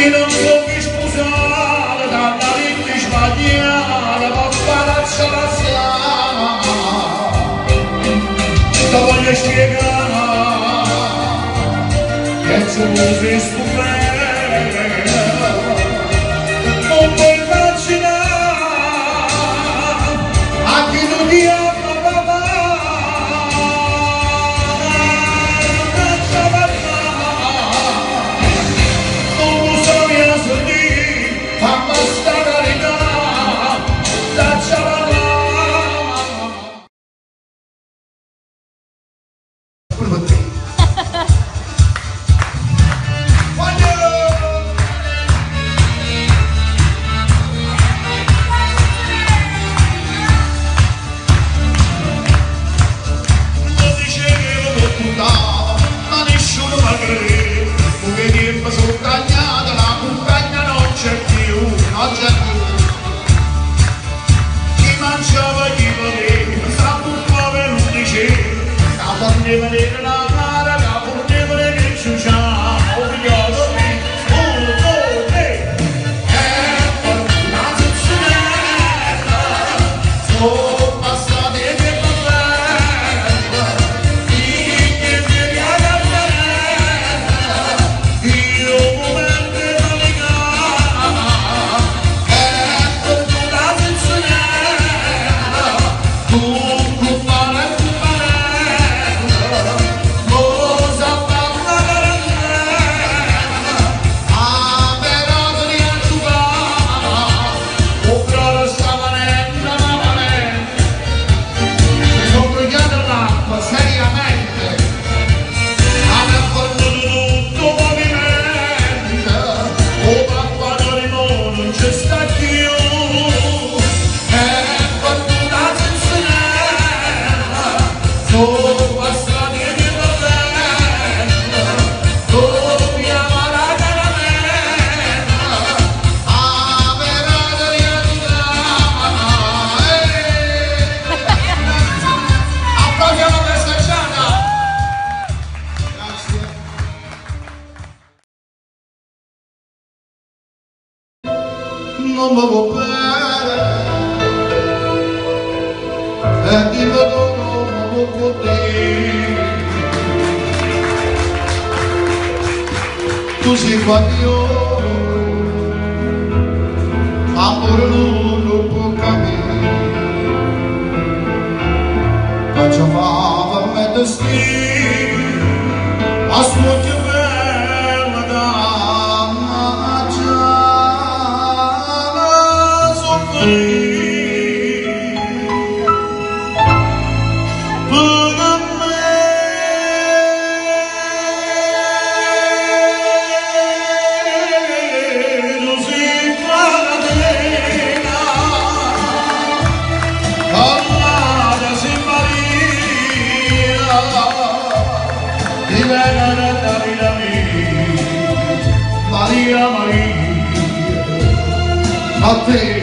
Io non so chi sposare, dalla vita sbagliata, ma palazzo la siama. Ti voglio spiegare che tu sei stupendo, non puoi immaginare a chi non ti ama. Non mi può bene e ti vedo non mi può dire. Tu sei qua io, amore non può capire. Faccio fa per me destino, a suo che bella dannaggia. Maria, Maria, a te